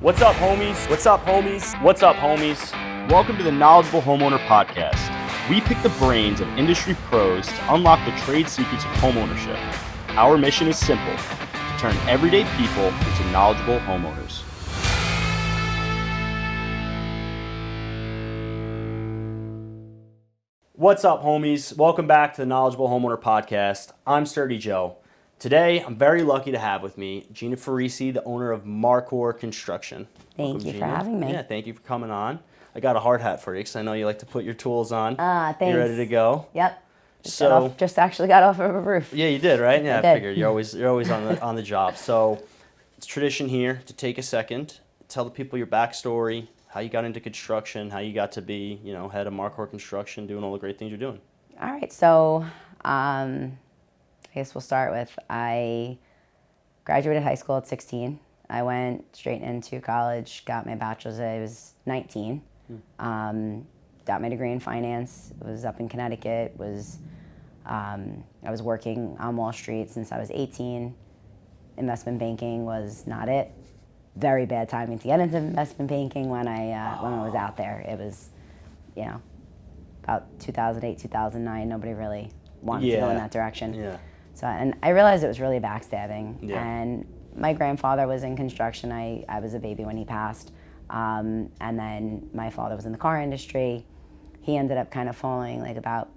What's up, homies? What's up, homies? What's up, homies? Welcome to the Knowledgeable Homeowner Podcast. We pick the brains of industry pros to unlock the trade secrets of homeownership. Our mission is simple: to turn everyday people into knowledgeable homeowners. What's up, homies? Welcome back to the Knowledgeable Homeowner Podcast. I'm Sturdy Joe. Today, I'm very lucky to have with me Gina Farese, the owner of Marcor Construction. Thank you for having me. Yeah, thank you for coming on. I got a hard hat for you because I know you like to put your tools on. Thanks. You're ready to go. Yep. Just actually got off of a roof. Yeah, you did, right? Yeah, I I did. figured you're always on the job. So it's tradition here to take a second, tell the people your backstory, how you got into construction, how you got to be, head of Marcor Construction, doing all the great things you're doing. All right, so I guess we'll start with, I graduated high school at 16. I went straight into college, got my bachelor's. I was 19. Got my degree in finance. Was up in Connecticut. I was working on Wall Street since I was 18. Investment banking was not it. Very bad timing to get into investment banking when I was out there. It was, about 2008, 2009. Nobody really wanted to go in that direction. Yeah. So, and I realized it was really backstabbing. Yeah. And my grandfather was in construction. I was a baby when he passed. And then my father was in the car industry. He ended up kind of falling like about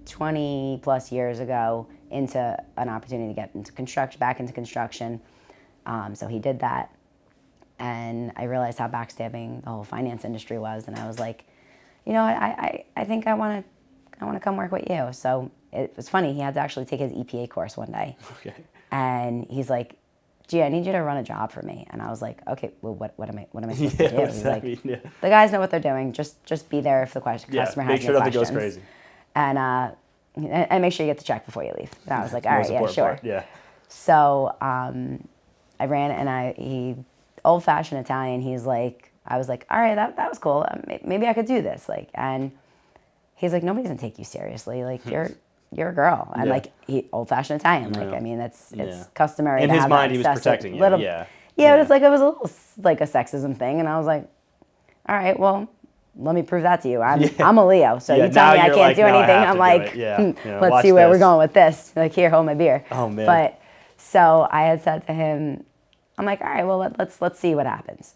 20 plus years ago into an opportunity to get into back into construction. So he did that. And I realized how backstabbing the whole finance industry was. And I was like, you know what, I think I want to come work with you. So it was funny. He had to actually take his EPA course one day. Okay. And he's like, gee, I need you to run a job for me. And I was like, okay, well, what am I supposed to do? He's like, the guys know what they're doing. Just be there if the customer has any questions. Make sure nothing goes crazy. And make sure you get the check before you leave. And I was like, all right, yeah, sure. Part. Yeah. So I ran, and he old-fashioned Italian. I was like, all right, that was cool. Maybe I could do this. And he's like, nobody's gonna take you seriously. Like you're a girl. And he old-fashioned Italian. I mean, it's customary. In to his have mind, that he was protecting you. Yeah, it was it was a little like a sexism thing. And I was like, all right, well, let me prove that to you. I'm a Leo, so you tell me I can't do anything. I'm like, let's see where we're going with this. Like, here, hold my beer. Oh man. But so I had said to him, I'm like, all right, well, let's see what happens.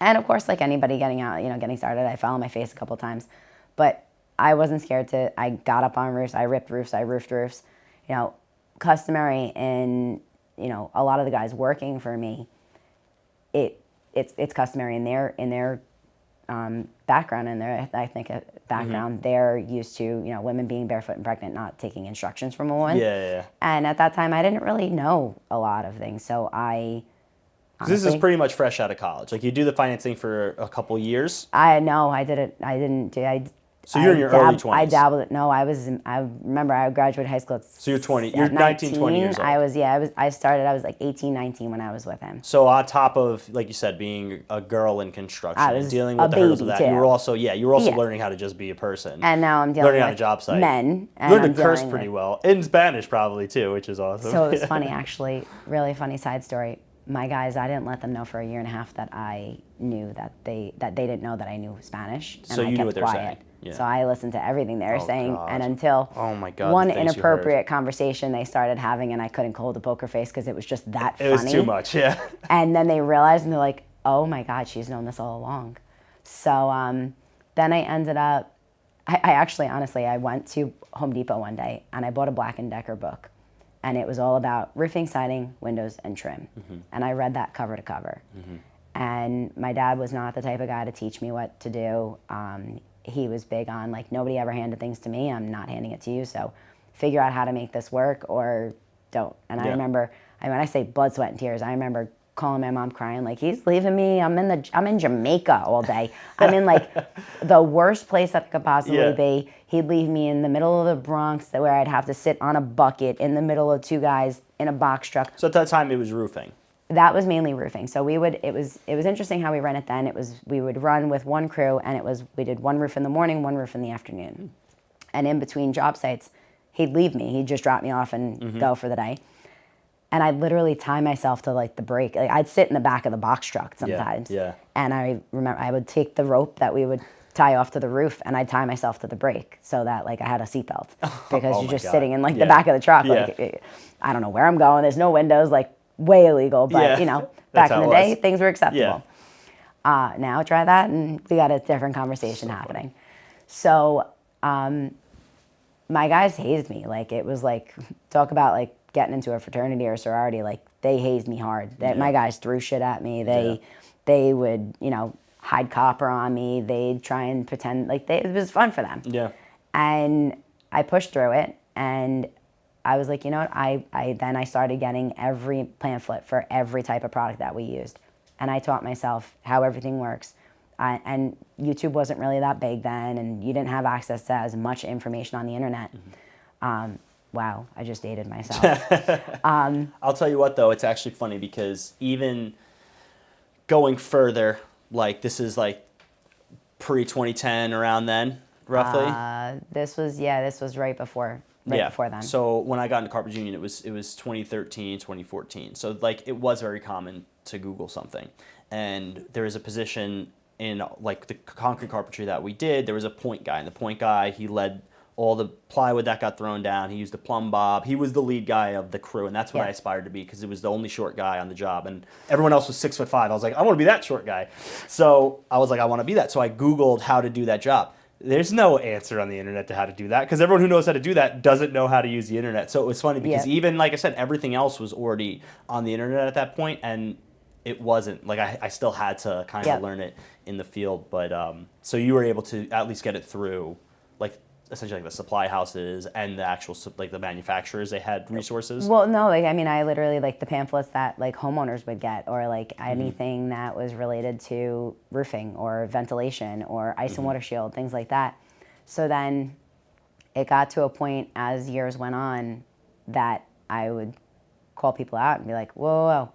And of course, like anybody getting started, I fell on my face a couple times, but I wasn't scared I got up on roofs, I ripped roofs, I roofed roofs. Customary in, a lot of the guys working for me, it's customary in their background, in their ethnic background. They're used to, women being barefoot and pregnant, not taking instructions from a woman. Yeah. And at that time, I didn't really know a lot of things, so honestly, this is pretty much fresh out of college. Like, you do the financing for a couple years. I didn't do. So you're in your early 20s. I dabbled it. No, I remember I graduated high school. So you're 20. You're 19, 20 years old. I was like 18, 19 when I was with him. So on top of, like you said, being a girl in construction and dealing with the hurdles of that, too. you were also learning how to just be a person. And now I'm dealing learning on a with job site. men. You learned to curse pretty well. In Spanish, probably, too, which is awesome. So it was funny, actually. Really funny side story. My guys, I didn't let them know for a year and a half that I knew that they didn't know that I knew Spanish. And so you I kept knew what they were quiet. saying. Yeah. So I listened to everything they were saying, God. and until one inappropriate conversation they started having, and I couldn't hold a poker face because it was just that funny. It was too much, yeah. And then they realized, and they're like, oh my God, she's known this all along. So then I ended up, I actually, honestly, I went to Home Depot one day, and I bought a Black & Decker book. And it was all about roofing, siding, windows, and trim. And I read that cover to cover. And my dad was not the type of guy to teach me what to do. He was big on, like, nobody ever handed things to me. I'm not handing it to you. So figure out how to make this work or don't. And I remember, when I say blood, sweat, and tears, I remember calling my mom crying, like, he's leaving me. I'm in Jamaica all day. I'm in, like, the worst place that could possibly be. He'd leave me in the middle of the Bronx where I'd have to sit on a bucket in the middle of two guys in a box truck. So at that time, it was roofing. That was mainly roofing. So it was interesting how we ran it then. We would run with one crew, and we did one roof in the morning, one roof in the afternoon. And in between job sites, he'd leave me. He'd just drop me off and go for the day. And I'd literally tie myself to like the brake. Like I'd sit in the back of the box truck sometimes. Yeah. And I remember I would take the rope that we would tie off to the roof and I'd tie myself to the brake so that like I had a seatbelt because you're just sitting in like the back of the truck. Like I don't know where I'm going. There's no windows, like way illegal, but you know, back in the day, things were acceptable. Now try that and we got a different conversation happening. So my guys hazed me. Like it was like, talk about like getting into a fraternity or a sorority, like they hazed me hard. My guys threw shit at me. They would, you know, hide copper on me. They'd try and pretend like it was fun for them. Yeah. And I pushed through it and I was like, you know what? I started getting every pamphlet for every type of product that we used. And I taught myself how everything works. And YouTube wasn't really that big then, and you didn't have access to as much information on the internet. Wow, I just dated myself. I'll tell you what, though, it's actually funny because even going further, like this is like pre-2010 around then, roughly? This was right before then. So when I got into carpet union, it was 2013, 2014. So like it was very common to Google something. And there is a position in like the concrete carpentry that we did, there was a point guy. And the point guy, he led all the plywood that got thrown down. He used a plumb bob. He was the lead guy of the crew, and that's what I aspired to be because it was the only short guy on the job, and everyone else was 6'5". I was like, I want to be that short guy. So I was like, I want to be that. So I Googled how to do that job. There's no answer on the internet to how to do that because everyone who knows how to do that doesn't know how to use the internet. So it was funny because even, like I said, everything else was already on the internet at that point, and it wasn't like I still had to kind of learn it in the field. But so you were able to at least get it through, like essentially like the supply houses and the actual like the manufacturers. They had resources. Well, no, like I mean, I literally like the pamphlets that like homeowners would get, or like anything that was related to roofing or ventilation or ice and water shield, things like that. So then it got to a point as years went on that I would call people out and be like, whoa,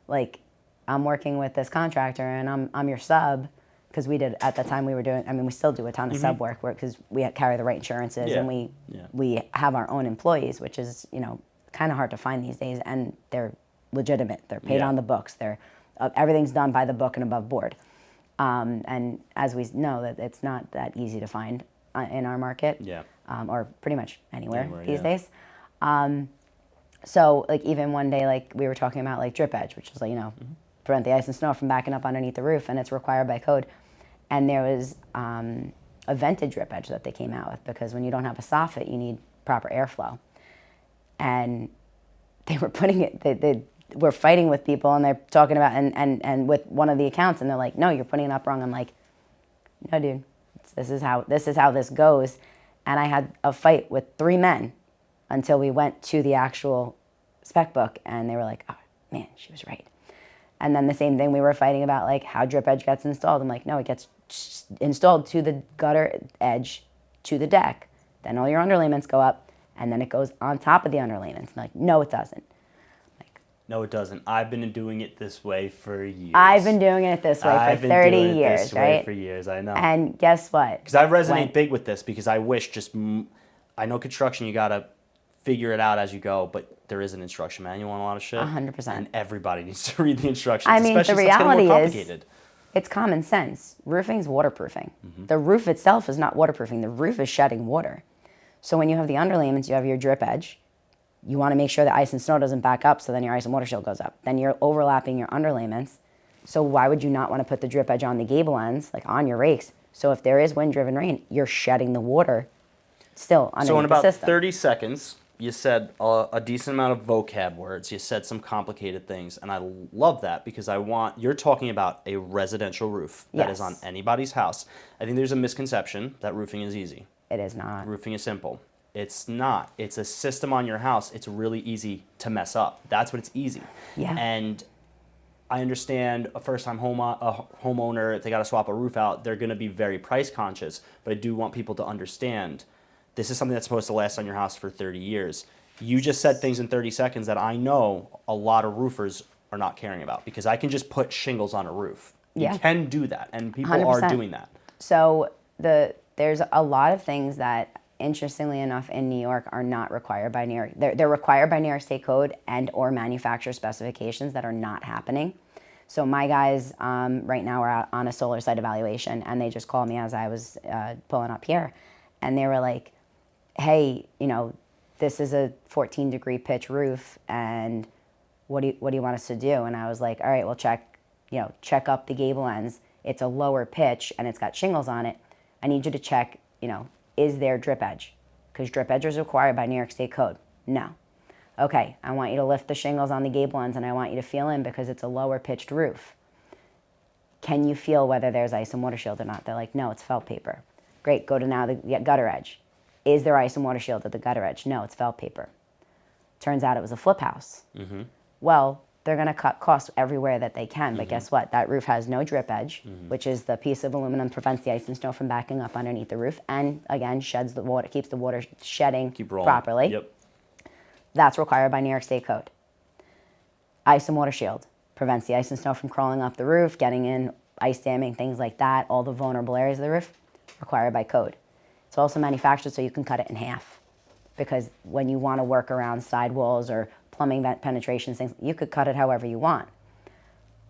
like I'm working with this contractor and I'm your sub. Because we did, at the time we were doing, I mean, we still do a ton of sub work because we carry the right insurances and we have our own employees, which is, you know, kind of hard to find these days. And they're legitimate. They're paid on the books. They're everything's done by the book and above board. And as we know, that it's not that easy to find in our market, or pretty much anywhere these days. So like even one day, like we were talking about like drip edge, which is like, you know, prevent the ice and snow from backing up underneath the roof, and it's required by code. And there was a vented drip edge that they came out with because when you don't have a soffit, you need proper airflow. And they were putting it, they were fighting with people and they're talking about, and with one of the accounts, and they're like, no, you're putting it up wrong. I'm like, no, dude, this is how this goes. And I had a fight with 3 men until we went to the actual spec book, and they were like, oh, man, she was right. And then the same thing, we were fighting about like how drip edge gets installed. I'm like, no, it gets installed to the gutter edge to the deck. Then all your underlayments go up, and then it goes on top of the underlayments. I'm like, no, it doesn't. Like, no, it doesn't. I've been doing it this way for years. I've been doing it this way for 30 years, this right? Way for years, I know. And guess what? Because I resonate big with this because I wish I know construction, you got to figure it out as you go, but there is an instruction manual on a lot of shit. 100%. And everybody needs to read the instructions. I mean, especially the reality more complicated. is, it's common sense. Roofing's waterproofing. The roof itself is not waterproofing. The roof is shedding water. So when you have the underlayments, you have your drip edge. You want to make sure that ice and snow doesn't back up, so then your ice and water shield goes up. Then you're overlapping your underlayments. So why would you not want to put the drip edge on the gable ends, like on your rakes? So if there is wind-driven rain, you're shedding the water still underneath the system. So in about 30 seconds, you said a decent amount of vocab words. You said some complicated things, and I love that because you're talking about a residential roof that is on anybody's house. I think there's a misconception that roofing is easy. It is not. Roofing is simple. It's not. It's a system on your house. It's really easy to mess up. That's what it's easy. Yeah. And I understand a first-time homeowner, if they got to swap a roof out, they're going to be very price conscious, but I do want people to understand this is something that's supposed to last on your house for 30 years. You just said things in 30 seconds that I know a lot of roofers are not caring about because I can just put shingles on a roof. You can do that, and people 100%. are doing that. So there's a lot of things that interestingly enough, in New York are not required by New York. They're required by New York State Code and or manufacturer specifications that are not happening. So my guys right now are out on a solar site evaluation, and they just called me as I was pulling up here, and they were like, hey, this is a 14-degree pitch roof, and what do you want us to do? And I was like, all right, well, check up the gable ends. It's a lower pitch, and it's got shingles on it. I need you to check, is there drip edge? Because drip edge is required by New York State Code. No. Okay, I want you to lift the shingles on the gable ends, and I want you to feel in because it's a lower pitched roof. Can you feel whether there's ice and water shield or not? They're like, no, it's felt paper. Great, go to now the gutter edge. Is there ice and water shield at the gutter edge? No, it's felt paper. Turns out it was a flip house. Mm-hmm. Well, they're going to cut costs everywhere that they can, but guess what? That roof has no drip edge, which is the piece of aluminum prevents the ice and snow from backing up underneath the roof, and again, sheds the water, keeps the water shedding properly. Yep. That's required by New York State Code. Ice and water shield prevents the ice and snow from crawling off the roof, getting in, ice damming, things like that. All the vulnerable areas of the roof required by code. It's also manufactured so you can cut it in half, because when you want to work around sidewalls or plumbing penetrations, things, you could cut it however you want.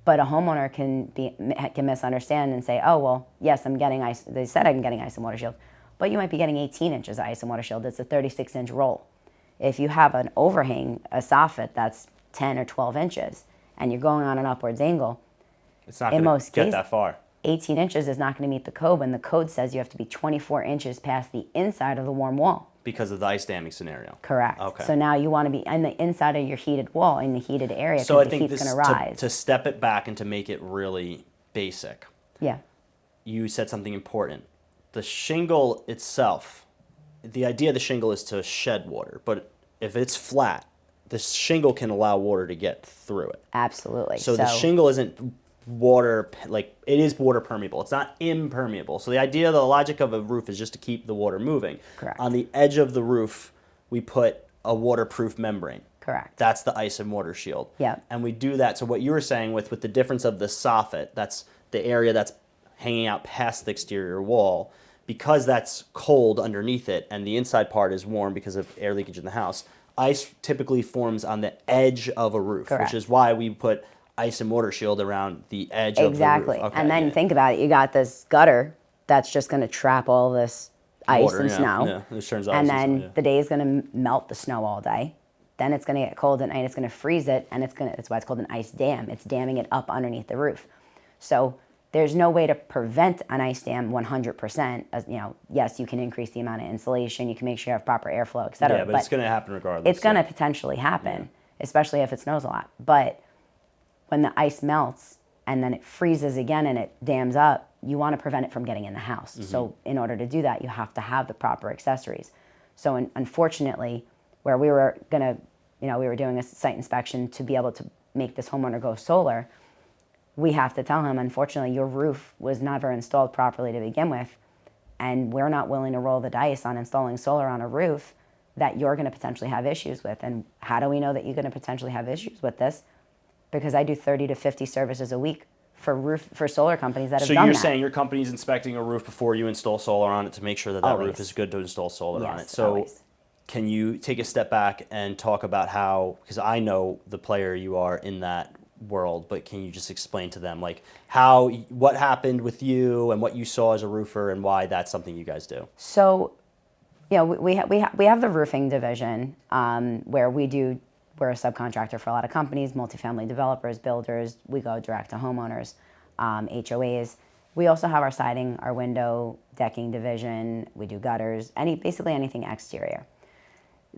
But a homeowner can misunderstand and say, oh, well, yes, I'm getting ice. They said I'm getting ice and water shield, but you might be getting 18 inches of ice and water shield. It's a 36-inch roll. If you have an overhang, a soffit that's 10 or 12 inches, and you're going on an upwards angle, it's not going to get that far. 18 inches is not going to meet the code, and the code says you have to be 24 inches past the inside of the warm wall. Because of the ice damming scenario. Correct. Okay. So now you want to be on the inside of your heated wall, in the heated area, because so the heat's going to rise. To step it back and to make it really basic. Yeah. You said something important. The shingle itself, the idea of the shingle is to shed water, but if it's flat, the shingle can allow water to get through it. Absolutely. So the shingle isn't water, like it is water permeable. It's not impermeable. So the logic of a roof is just to keep the water moving. Correct. On the edge of the roof, we put a waterproof membrane. Correct. That's the ice and water shield. Yeah. And we do that. So what you were saying with the difference of the soffit, that's the area that's hanging out past the exterior wall, because that's cold underneath it and the inside part is warm because of air leakage in the house, ice typically forms on the edge of a roof. Correct. Which is why we put ice and water shield around the edge of the roof. Exactly. Okay, and then think about it. You got this gutter that's just going to trap all this ice water, and snow. Yeah, this turns out and then the day is going to melt the snow all day. Then it's going to get cold at night. It's going to freeze it, and that's why it's called an ice dam. It's damming it up underneath the roof. So there's no way to prevent an ice dam 100%. Yes, you can increase the amount of insulation. You can make sure you have proper airflow, et cetera. Yeah, but it's going to happen regardless. It's going to potentially happen, especially if it snows a lot. But when the ice melts and then it freezes again and it dams up, you want to prevent it from getting in the house. Mm-hmm. So in order to do that, you have to have the proper accessories. So unfortunately, where we were we were doing a site inspection to be able to make this homeowner go solar, we have to tell him, unfortunately, your roof was never installed properly to begin with, and we're not willing to roll the dice on installing solar on a roof that you're going to potentially have issues with. And how do we know that you're going to potentially have issues with this? Because I do 30 to 50 services a week for solar companies that have done that. So you're saying your company's inspecting a roof before you install solar on it to make sure that Always. Roof is good to install solar on it. Yes, So always. Can you take a step back and talk about how, because I know the player you are in that world, but can you just explain to them what happened with you and what you saw as a roofer and why that's something you guys do? So, we have the roofing division where we're a subcontractor for a lot of companies, multifamily developers, builders. We go direct to homeowners, HOAs. We also have our siding, our window, decking division. We do gutters, basically anything exterior.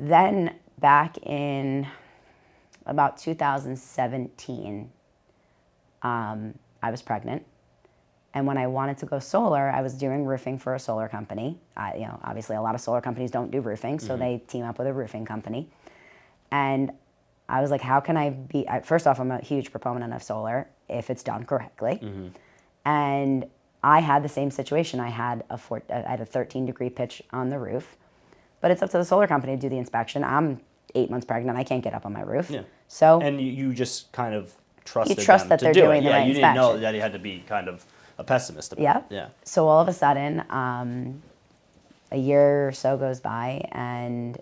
Then back in about 2017, I was pregnant. And when I wanted to go solar, I was doing roofing for a solar company. Obviously a lot of solar companies don't do roofing, so they team up with a roofing company. And I was like, how can I be, first off, I'm a huge proponent of solar if it's done correctly. Mm-hmm. And I had the same situation. I had a 13-degree pitch on the roof, but it's up to the solar company to do the inspection. I'm 8 months pregnant. I can't get up on my roof. Yeah. So and you just kind of trusted you trust them that to they're do doing it. the right you inspection. didn't know that you had to be kind of a pessimist about it. Yeah. So all of a sudden, a year or so goes by, and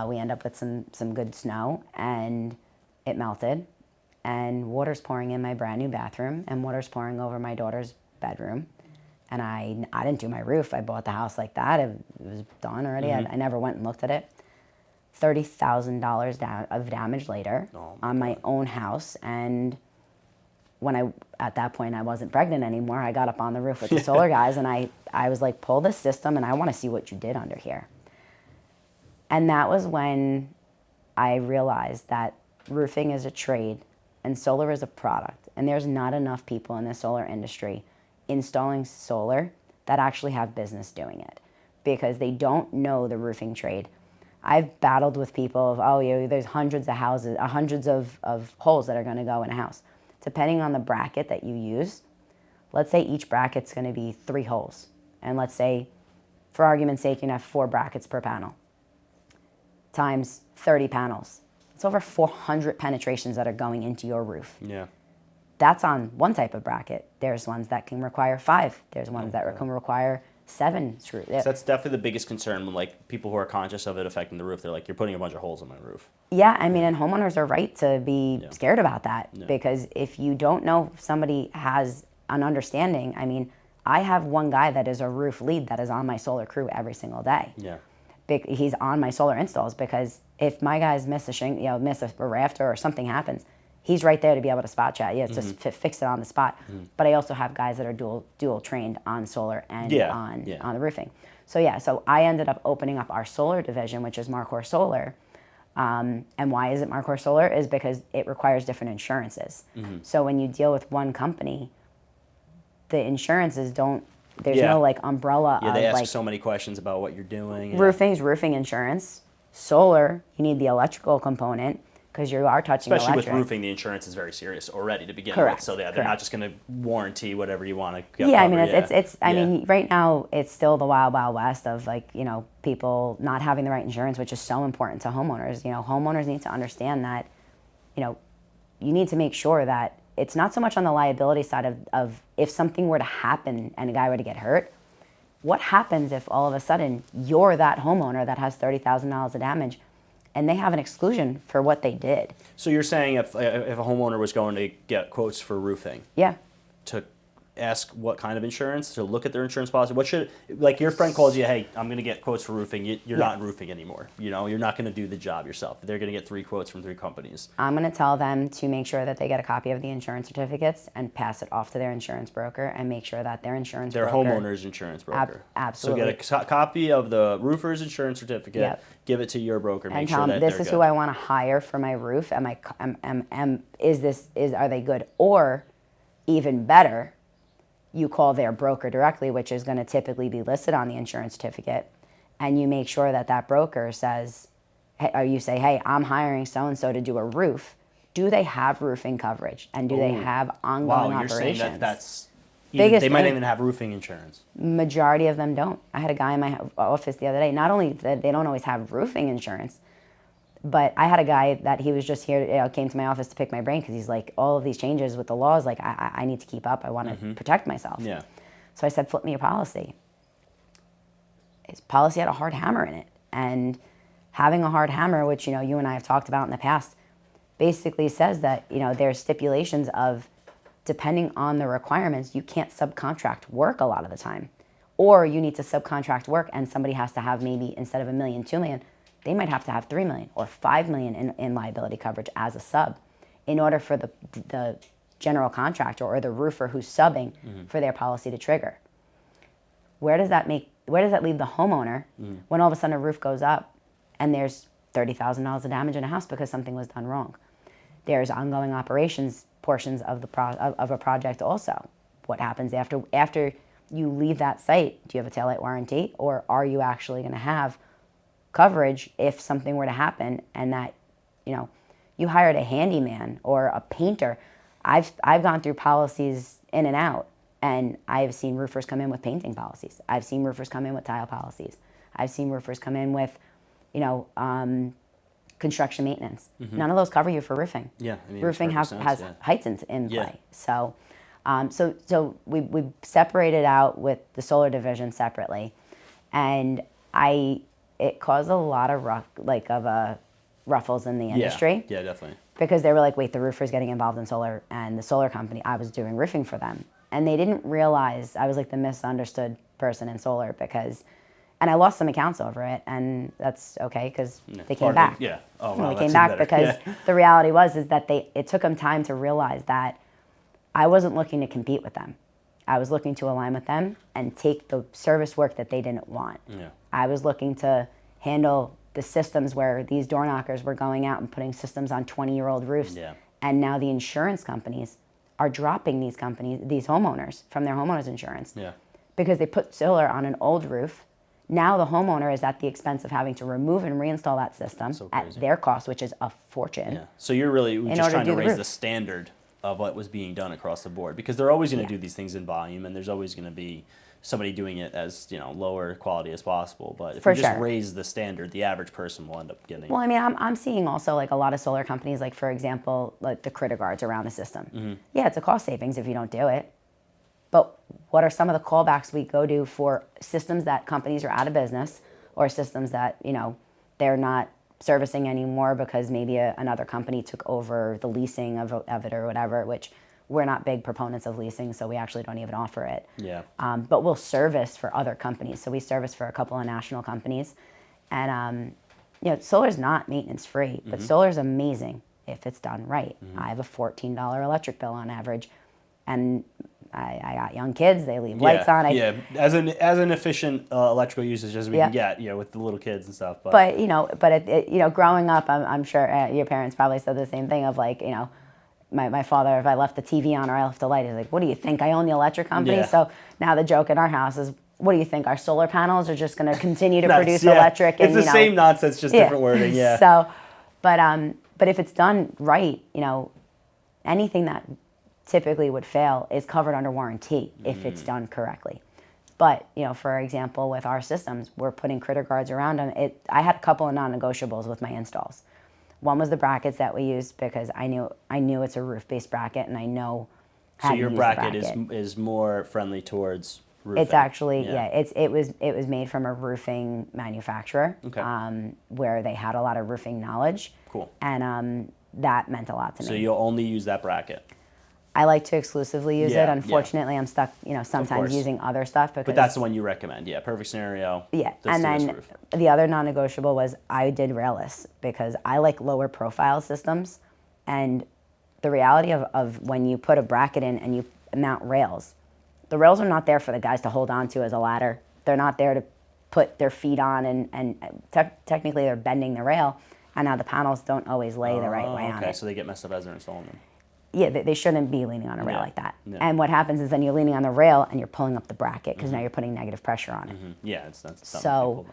we end up with some good snow, and it melted, and water's pouring in my brand new bathroom, and water's pouring over my daughter's bedroom. And I didn't do my roof. I bought the house like that. It was done already. I never went and looked at it. $30,000 of damage later on my own house. And when at that point I wasn't pregnant anymore, I got up on the roof with the solar guys, and I was like, pull this system, and I want to see what you did under here. And that was when I realized that roofing is a trade and solar is a product. And there's not enough people in the solar industry installing solar that actually have business doing it, because they don't know the roofing trade. I've battled with people of, there's hundreds of houses, hundreds of holes that are going to go in a house. Depending on the bracket that you use, let's say each bracket's going to be 3 holes. And let's say, for argument's sake, you can have 4 brackets per panel times 30 panels. It's over 400 penetrations that are going into your roof. Yeah. That's on one type of bracket. There's ones that can require 5. There's ones that can require 7 screws. So that's definitely the biggest concern when, like, people who are conscious of it affecting the roof, they're like, you're putting a bunch of holes in my roof. Yeah, I mean, and homeowners are right to be scared about that, because if you don't know if somebody has an understanding, I mean, I have one guy that is a roof lead that is on my solar crew every single day. Yeah. He's on my solar installs, because if my guys miss a rafter or something happens, he's right there to be able to spot check. Yeah, just fix it on the spot. But I also have guys that are dual trained on solar and on the roofing. So I ended up opening up our solar division, which is Marcor Solar. And why is it Marcor Solar? Is because it requires different insurances. So when you deal with one company, the insurances don't. There's no like umbrella. Yeah, they of, ask like, so many questions about what you're doing. Roofing's roofing insurance. Solar, you need the electrical component, because you are touching especially electric. with roofing, the insurance is very serious already to begin Correct. with. So they're not just going to warranty whatever you want to get Yeah, covered. I mean, right now it's still the wild west of, like, people not having the right insurance, which is so important to homeowners. Homeowners need to understand that, you need to make sure that it's not so much on the liability side of if something were to happen and a guy were to get hurt. What happens if all of a sudden you're that homeowner that has $30,000 of damage, and they have an exclusion for what they did? So you're saying if a homeowner was going to get quotes for roofing, to ask what kind of insurance, to look at their insurance policy, what should, like, your friend calls you, hey, I'm going to get quotes for roofing, you're not in roofing anymore, you're not going to do the job yourself. They're going to get 3 quotes from 3 companies. I'm going to tell them to make sure that they get a copy of the insurance certificates and pass it off to their insurance broker, and make sure that their insurance their broker... homeowner's insurance broker. Absolutely. So get a copy of the roofer's insurance certificate, give it to your broker, make sure that this is who I want to hire for my roof. Are they good? Or even better, you call their broker directly, which is going to typically be listed on the insurance certificate, and you make sure that broker says, hey, or you say, hey, I'm hiring so-and-so to do a roof. Do they have roofing coverage? And do they have ongoing operations? You're saying that's... they might even have roofing insurance. Majority of them don't. I had a guy in my office the other day. Not only that they don't always have roofing insurance, but I had a guy that he was just here, came to my office to pick my brain, because he's like, all of these changes with the laws, like, I need to keep up. I want to protect myself. Yeah. So I said, flip me your policy. His policy had a hard hammer in it. And having a hard hammer, which, you and I have talked about in the past, basically says that, there's stipulations of, depending on the requirements, you can't subcontract work a lot of the time. Or you need to subcontract work, and somebody has to have, maybe instead of $1 million, $2 million, they might have to have $3 million or $5 million in liability coverage as a sub, in order for the general contractor or the roofer who's subbing for their policy to trigger. Where does that leave the homeowner when all of a sudden a roof goes up and there's $30,000 of damage in a house because something was done wrong? There's ongoing operations portions of a project also. What happens after you leave that site? Do you have a taillight warranty, or are you actually going to have coverage if something were to happen, and that you hired a handyman or a painter? I've gone through policies in and out, and I've seen roofers come in with painting policies. I've seen roofers come in with tile policies. I've seen roofers come in with construction maintenance. None of those cover you for roofing. Yeah, I mean, roofing has heights in play. Yeah. So we separated out with the solar division separately. And it caused a lot of ruffles in the industry. Yeah, definitely. Because they were like, wait, the roofer's getting involved in solar, and the solar company, I was doing roofing for them. And they didn't realize I was like the misunderstood person in solar and I lost some accounts over it, and that's okay because they came back. Yeah. Oh, wow, they came back because the reality is that it took them time to realize that I wasn't looking to compete with them. I was looking to align with them and take the service work that they didn't want. Yeah. I was looking to handle the systems where these door knockers were going out and putting systems on 20-year-old roofs. Yeah. And now the insurance companies are dropping these homeowners from their homeowners insurance. Yeah. Because they put solar on an old roof. Now the homeowner is at the expense of having to remove and reinstall that system at their cost, which is a fortune. Yeah. So you're really just trying to raise roof. the standard of what was being done across the board, because they're always going to do these things in volume, and there's always going to be somebody doing it as lower quality as possible. But if you just raise the standard, the average person will end up getting. Well, I mean, I'm seeing also like a lot of solar companies, like for example, like the critter guards around the system. Mm-hmm. Yeah, it's a cost savings if you don't do it. But what are some of the callbacks we go to for systems that companies are out of business, or systems that they're not servicing anymore because maybe another company took over the leasing of it or whatever, which we're not big proponents of leasing, so we actually don't even offer it. Yeah. But we'll service for other companies. So we service for a couple of national companies. And, solar's not maintenance free, but solar's amazing if it's done right. I have a $14 electric bill on average. And I got young kids, they leave lights on. As an efficient electrical usage as we can get, with the little kids and stuff. But growing up, I'm sure your parents probably said the same thing of like, my father, if I left the TV on or I left the light, he's like, what do you think? I own the electric company? Yeah. So now the joke in our house is, what do you think? Our solar panels are just going to continue to produce electric? It's the same nonsense, just different wording, yeah. So, but if it's done right, anything that typically would fail is covered under warranty if it's done correctly. But, for example, with our systems, we're putting critter guards around them. I had a couple of non-negotiables with my installs. One was the brackets that we used because I knew it's a roof-based bracket, and I know how to use the bracket. So your bracket is more friendly towards roofing. It's actually it was made from a roofing manufacturer, where they had a lot of roofing knowledge. Cool. And that meant a lot to me. So you'll only use that bracket. I like to exclusively use it. Unfortunately, I'm stuck, sometimes using other stuff. But that's the one you recommend. Yeah, perfect scenario. Yeah, and then the other non-negotiable was I did railless because I like lower profile systems. And the reality of when you put a bracket in and you mount rails, the rails are not there for the guys to hold on to as a ladder. They're not there to put their feet on, and technically they're bending the rail. And now the panels don't always lay the right way on it. Okay, so they get messed up as they're installing them. Yeah, they shouldn't be leaning on a rail like that. Yeah. And what happens is then you're leaning on the rail and you're pulling up the bracket because now you're putting negative pressure on it. Yeah, that's so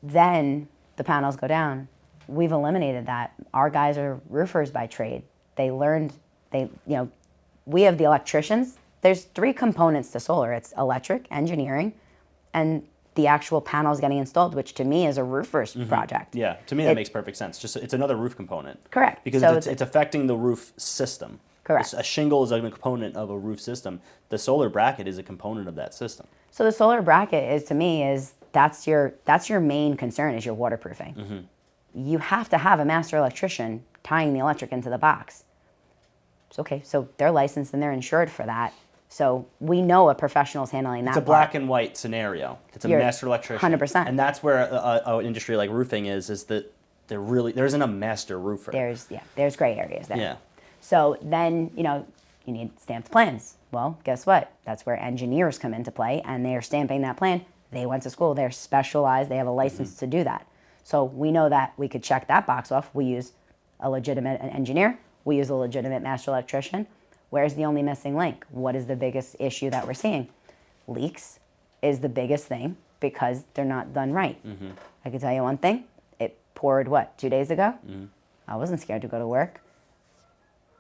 then the panels go down. We've eliminated that. Our guys are roofers by trade. They learned, we have the electricians. There's 3 components to solar. It's electric, engineering, and the actual panels getting installed, which to me is a roofer's project. Yeah, to me that makes perfect sense. Just it's another roof component. Correct. Because it's affecting the roof system. Correct. A shingle is a component of a roof system. The solar bracket is a component of that system. So the solar bracket that's your main concern is your waterproofing. You have to have a master electrician tying the electric into the box. So they're licensed and they're insured for that. So we know a professional's handling that. It's a black and white scenario. It's a master electrician. 100%. And that's where an industry like roofing is that there isn't a master roofer. There's gray areas there. Yeah. So then, you need stamped plans. Well, guess what? That's where engineers come into play, and they're stamping that plan. They went to school. They're specialized. They have a license to do that. So we know that we could check that box off. We use a legitimate engineer. We use a legitimate master electrician. Where's the only missing link? What is the biggest issue that we're seeing? Leaks is the biggest thing because they're not done right. I can tell you one thing. It poured, 2 days ago? I wasn't scared to go to work.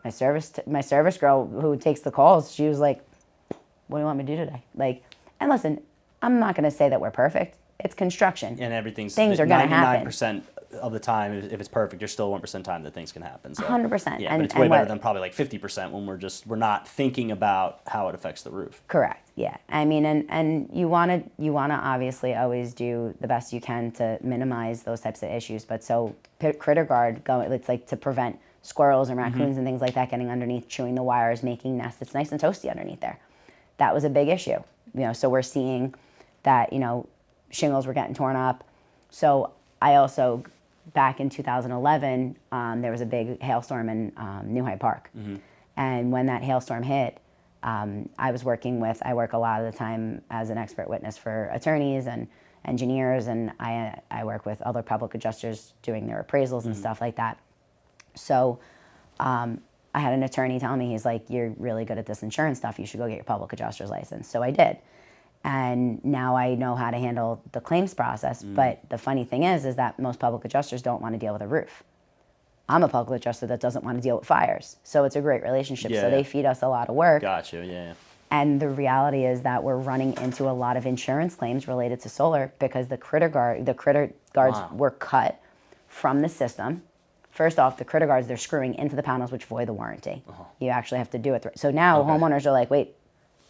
My service girl who takes the calls, she was like, what do you want me to do today? And listen, I'm not going to say that we're perfect. It's construction. And things are going to happen. 99% of the time, if it's perfect, there's still 1% time that things can happen. So, 100%. Yeah, but it's way better than probably like 50% when we're not thinking about how it affects the roof. Correct. Yeah. I mean, and you want to obviously always do the best you can to minimize those types of issues. But so critter guard, it's like to prevent squirrels and raccoons and things like that getting underneath, chewing the wires, making nests. It's nice and toasty underneath there. That was a big issue. So we're seeing that, shingles were getting torn up. So I also, back in 2011, there was a big hailstorm in New Hyde Park. And when that hailstorm hit, I work a lot of the time as an expert witness for attorneys and engineers, and I work with other public adjusters doing their appraisals and stuff like that. So I had an attorney tell me, he's like, you're really good at this insurance stuff. You should go get your public adjuster's license. So I did. And now I know how to handle the claims process. But the funny thing is that most public adjusters don't want to deal with a roof. I'm a public adjuster that doesn't want to deal with fires. So it's a great relationship. So they feed us a lot of work. Gotcha, yeah. And the reality is that we're running into a lot of insurance claims related to solar because the critter guards were cut from the system. First off, the critter guards, they're screwing into the panels, which void the warranty. You actually have to do it. So now homeowners are like, wait,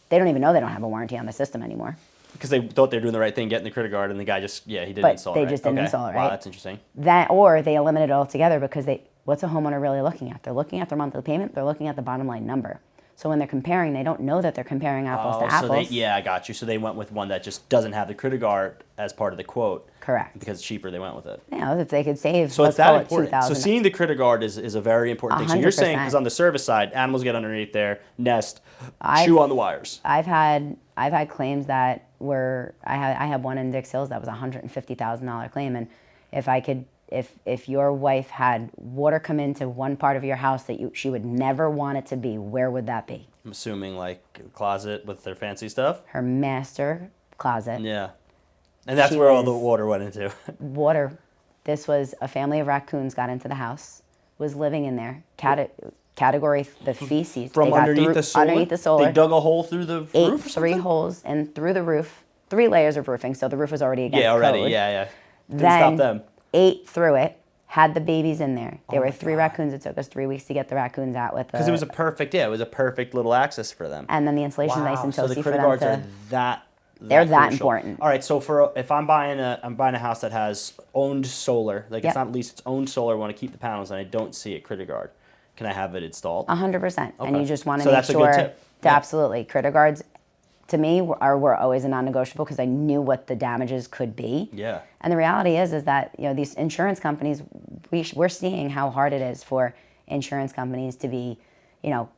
they don't even know they don't have a warranty on the system anymore. Because they thought they were doing the right thing, getting the critter guard, and the guy just, he didn't install it. But they just didn't install it, right? Wow, that's interesting. Or they eliminated it altogether because what's a homeowner really looking at? They're looking at their monthly payment, they're looking at the bottom line number. So when they're comparing, they don't know that they're comparing apples to apples. I got you. So they went with one that just doesn't have the critter guard as part of the quote. Correct. Because it's cheaper, they went with it. If they could save, so it's that important. So seeing the critter guard is a very important thing. So you're 100%. saying, because on the service side, animals get underneath there, nest, chew on the wires. I've had claims that were, I had one in Dix Hills that was a $150,000 claim, and if your wife had water come into one part of your house that she would never want it to be, where would that be? I'm assuming like a closet with their fancy stuff? Her master closet. Yeah. And that's where all the water went into. Water. This was a family of raccoons got into the house, was living in there. Category the feces. From underneath the solar? Underneath the solar. They dug a hole through the roof or something? 3 holes and through the roof. 3 layers of roofing, so the roof was already against code. Didn't then stop them. Ate through it, had the babies in there. There were 3 raccoons. It took us 3 weeks to get the raccoons out with because it was a perfect little access for them. And then the installation nice and toasty so the for critter them guards to. are They're that crucial. important. All right, so if I'm buying a house that has owned solar, like it's not leased, it's owned solar, I want to keep the panels, and I don't see a critter guard, can I have it installed? 100%. And you just want to So make that's a sure. good tip. Absolutely, critter guards. To me, were always a non-negotiable because I knew what the damages could be. Yeah. And the reality is that these insurance companies, we're seeing how hard it is for insurance companies to be,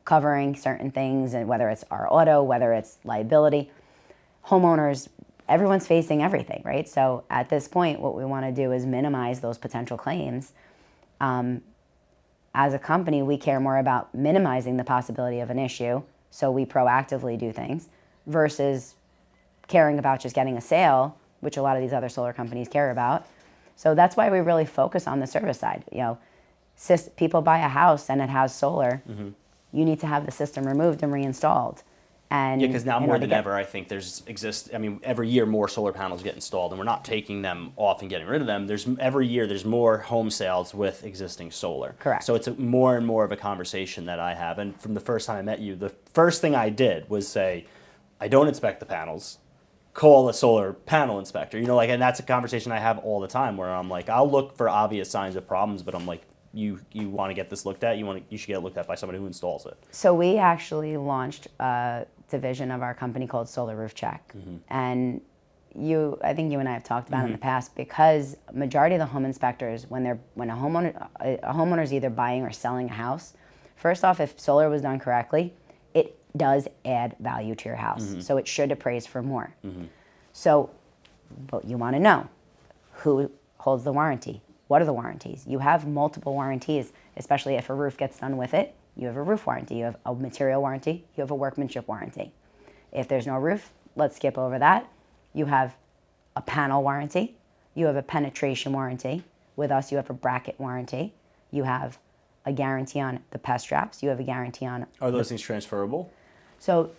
covering certain things, and whether it's our auto, whether it's liability, homeowners, everyone's facing everything, right? So at this point, what we want to do is minimize those potential claims. As a company, we care more about minimizing the possibility of an issue, so we proactively do things, versus caring about just getting a sale, which a lot of these other solar companies care about. So that's why we really focus on the service side. People buy a house and it has solar. You need to have the system removed and reinstalled. And because now more than ever, I think every year more solar panels get installed, and we're not taking them off and getting rid of them. Every year there's more home sales with existing solar. Correct. So it's more and more of a conversation that I have. And from the first time I met you, the first thing I did was say, I don't inspect the panels, call a solar panel inspector. And that's a conversation I have all the time where I'm like, I'll look for obvious signs of problems, but I'm like, you want to get this looked at, you should get it looked at by somebody who installs it. So we actually launched a division of our company called Solar Roof Check. And I think you and I have talked about it in the past, because majority of the home inspectors, when a homeowner's either buying or selling a house, first off, if solar was done correctly, it does add value to your house. So it should appraise for more. So, but you want to know who holds the warranty. What are the warranties? You have multiple warranties, especially if a roof gets done with it. You have a roof warranty, you have a material warranty, you have a workmanship warranty. If there's no roof, let's skip over that. You have a panel warranty, you have a penetration warranty. With us, you have a bracket warranty. You have a guarantee on the pest traps. You have a guarantee on... Are those things transferable? So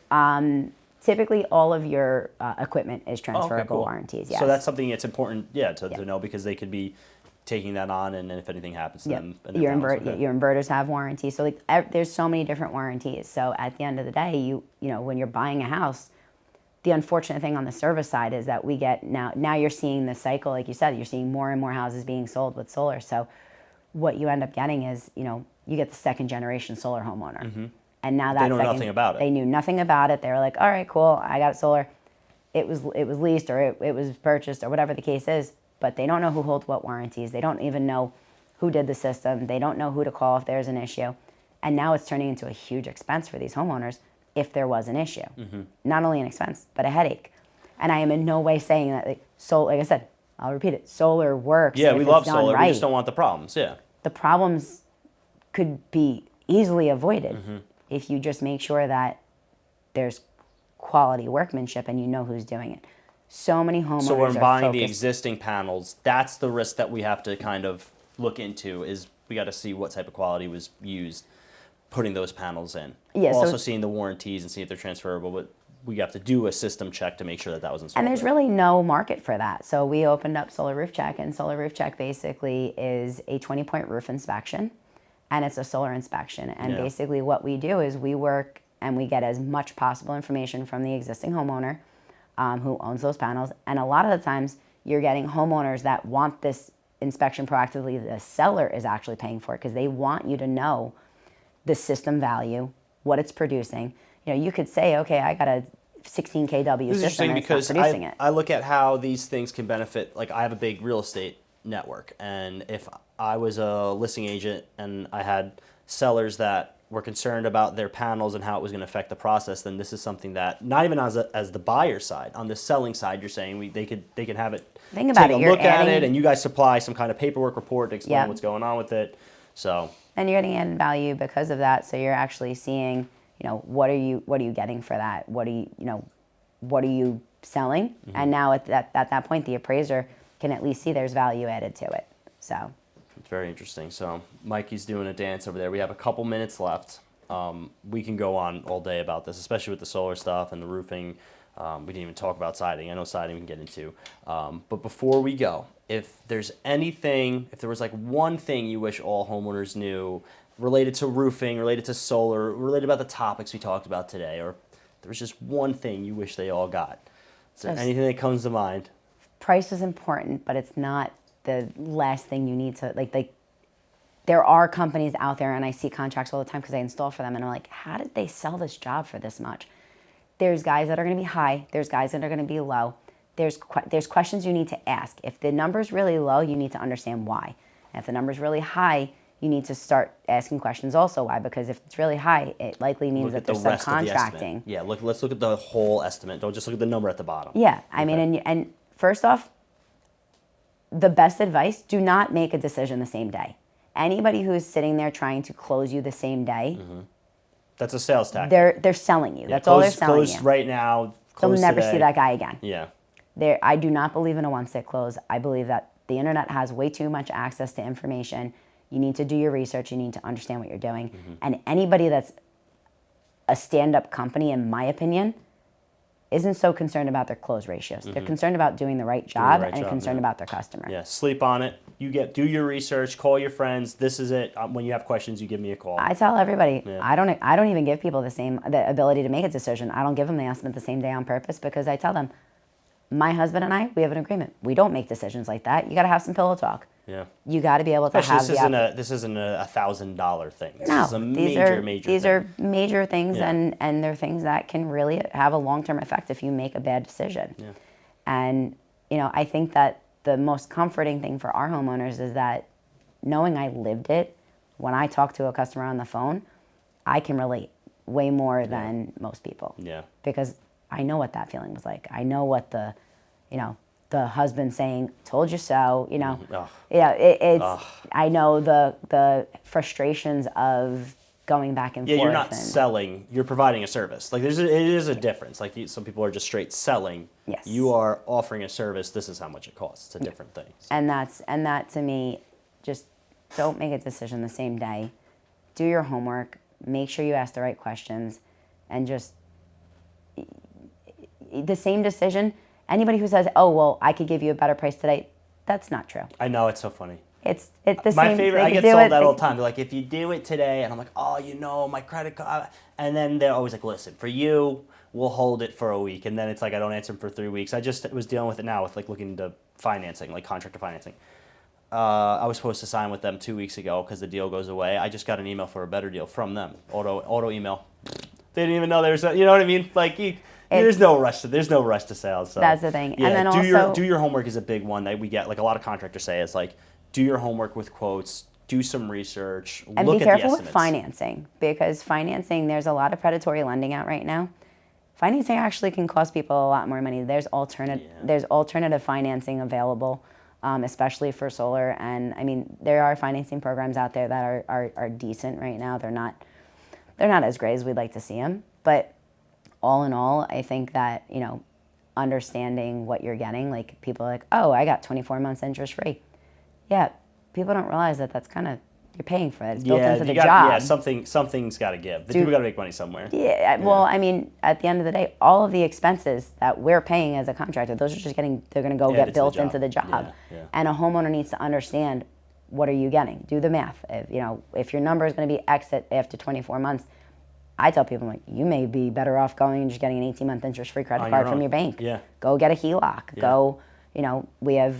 typically all of your equipment is transferable warranties, yes. So that's something that's important, to know, because they could be taking that on, and then if anything happens to them, and your inverters have warranties. So like there's so many different warranties. So at the end of the day, you know, when you're buying a house, the unfortunate thing on the service side is that we get now you're seeing the cycle, like you said, you're seeing more and more houses being sold with solar. So what you end up getting is, you know, you get the second generation solar homeowner. Mm-hmm. And now they know nothing about it. They knew nothing about it. They were like, all right, cool, I got solar. It was leased, or it was purchased, or whatever the case is, but they don't know who holds what warranties. They don't even know who did the system. They don't know who to call if there's an issue. And now it's turning into a huge expense for these homeowners if there was an issue. Mm-hmm. Not only an expense, but a headache. And I am in no way saying that, like I said, I'll repeat it, solar works. Yeah, we love solar. Right. We just don't want the problems, yeah. The problems could be easily avoided if you just make sure that there's quality workmanship and you know who's doing it. So many homeowners So when are buying focused. the existing panels, that's the risk that we have to kind of look into, is we got to see what type of quality was used putting those panels in. Yeah, also seeing the warranties and see if they're transferable, but we have to do a system check to make sure that was installed. And there's really no market for that. So we opened up Solar Roof Check, and Solar Roof Check basically is a 20-point roof inspection, and it's a solar inspection. And basically what we do is we work and we get as much possible information from the existing homeowner who owns those panels. And a lot of the times you're getting homeowners that want this inspection proactively. The seller is actually paying for it because they want you to know the system value, what it's producing. You know, you could say, okay, I got a 16 kW system and it's not producing it. I look at how these things can benefit. Like, I have a big real estate network, and if I was a listing agent and I had sellers that were concerned about their panels and how it was going to affect the process, then this is something that, not even as the buyer side, on the selling side, you're saying they can have it, take a look at it, and you guys supply some kind of paperwork report to explain what's going on with it. So, and you're getting added value because of that. So you're actually seeing, you know, what are you getting for that? What are you selling? Mm-hmm. And now at that point, the appraiser can at least see there's value added to it. So it's very interesting. So Mikey's doing a dance over there. We have a couple minutes left. We can go on all day about this, especially with the solar stuff and the roofing. We didn't even talk about siding. I know siding we can get into. But before we go, if there was like one thing you wish all homeowners knew related to roofing, related to solar, related about the topics we talked about today, or there was just one thing you wish they all got, is there anything that comes to mind? Price is important, but it's not the last thing you need to, like there are companies out there, and I see contracts all the time because I install for them, and I'm like, how did they sell this job for this much? There's guys that are going to be high. There's guys that are going to be low. There's questions you need to ask. If the number's really low, you need to understand why. And if the number's really high, you need to start asking questions also why, because if it's really high, it likely means that they're subcontracting. Yeah, let's look at the whole estimate. Don't just look at the number at the bottom. Yeah, I mean, and first off, the best advice, do not make a decision the same day. Anybody who is sitting there trying to close you the same day, that's a sales tactic. They're selling you. That's all they're selling you. Close right now. They'll never today. see that guy again. Yeah. I do not believe in a one-stick close. I believe that the internet has way too much access to information. You need to do your research. You need to understand what you're doing. Mm-hmm. And anybody that's a stand-up company, in my opinion, isn't so concerned about their close ratios. Mm-hmm. They're concerned about doing the right job and concerned about their customer. Yeah, sleep on it. Do your research. Call your friends. This is it. When you have questions, you give me a call. I tell everybody. Yeah. I don't even give people the ability to make a decision. I don't give them the estimate the same day on purpose, because I tell them, my husband and I, we have an agreement. We don't make decisions like that. You got to have some pillow talk. Yeah. You got to be able to have this isn't a $1,000 thing. This is a these are major things, and they're things that can really have a long-term effect if you make a bad decision. Yeah. And I think that the most comforting thing for our homeowners is that knowing I lived it, when I talk to a customer on the phone, I can relate way more than most people. Yeah. Because I know what that feeling was like. I know what the husband saying, "Told you so," I know the frustrations of going back and forth. Yeah, you're not selling, you're providing a service. Like it is a difference. Like some people are just straight selling. Yes. You are offering a service, this is how much it costs. It's a different thing. And that to me, just don't make a decision the same day. Do your homework, make sure you ask the right questions, and just the same decision. Anybody who says, "Oh, well, I could give you a better price today," that's not true. I know, it's so funny. It's the my same. favorite. I get sold that all the time. They're like, if you do it today, and I'm like, oh, my credit card, and then they're always like, listen, for you, we'll hold it for a week, and then it's like I don't answer them for 3 weeks. I just was dealing with it now with like looking into financing, like contractor financing. I was supposed to sign with them 2 weeks ago because the deal goes away. I just got an email for a better deal from them. Auto email. They didn't even know there was. You know what I mean? Like there's no rush to sales. So that's the thing. Yeah, and then do your homework is a big one that we get. Like a lot of contractors say, it's like do your homework with quotes, do some research, and look be at the careful estimates. with financing, because financing, there's a lot of predatory lending out right now. Financing actually can cost people a lot more money. There's alternative financing available, especially for solar. And I mean, there are financing programs out there that are decent right now. They're not as great as we'd like to see them, but all in all, I think that, understanding what you're getting, like people are like, oh, I got 24 months interest free. Yeah, people don't realize that that's kind of, you're paying for it. It's built into the job. Yeah, something's got to give. The people got to make money somewhere. Yeah, well, I mean, at the end of the day, all of the expenses that we're paying as a contractor, those are just they're going to go get built into the job. Yeah. And a homeowner needs to understand, what are you getting? Do the math. If your number is going to be exit after 24 months, I tell people, like, you may be better off going and just getting an 18-month interest-free credit card from your bank. Yeah. Go get a HELOC. Yeah. Go, we have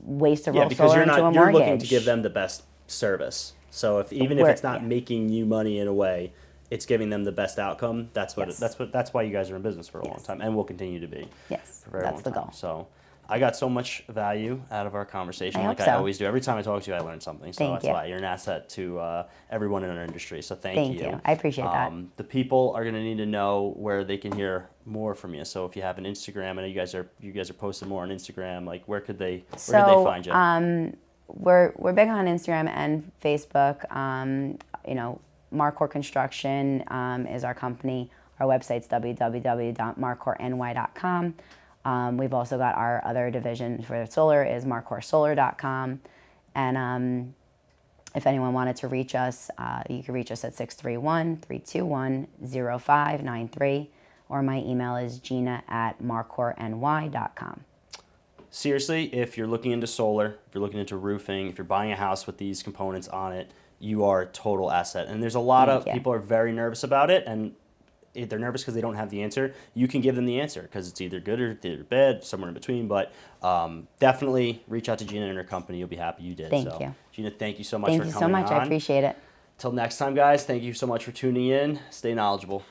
ways to roll solar into a mortgage. You're looking to give them the best service. So even if it's not making you money in a way, it's giving them the best outcome. That's why you guys are in business for a long time, and will continue to be. Yes, for a very that's long the time. goal. So I got so much value out of our conversation, I always do. Every time I talk to you, I learn something. So that's why you're an asset to everyone in our industry. So thank you. I appreciate that. The people are going to need to know where they can hear more from you. So if you have an Instagram, I know you guys are posting more on Instagram. Like where could they find you? We're big on Instagram and Facebook. Marcor Construction is our company. Our website's www.marcorny.com. We've also got our other division for solar is marcorsolar.com. And if anyone wanted to reach us, you can reach us at 631-321-0593, or my email is gina@marcorny.com. Seriously, if you're looking into solar, if you're looking into roofing, if you're buying a house with these components on it, you are a total asset. And there's a lot of people are very nervous about it, and they're nervous because they don't have the answer. You can give them the answer because it's either good or either bad, somewhere in between. But definitely reach out to Gina and her company. You'll be happy you did. Thank you. Gina, thank you so much for coming on. Thank you so much. I appreciate it. Till next time, guys, thank you so much for tuning in. Stay knowledgeable.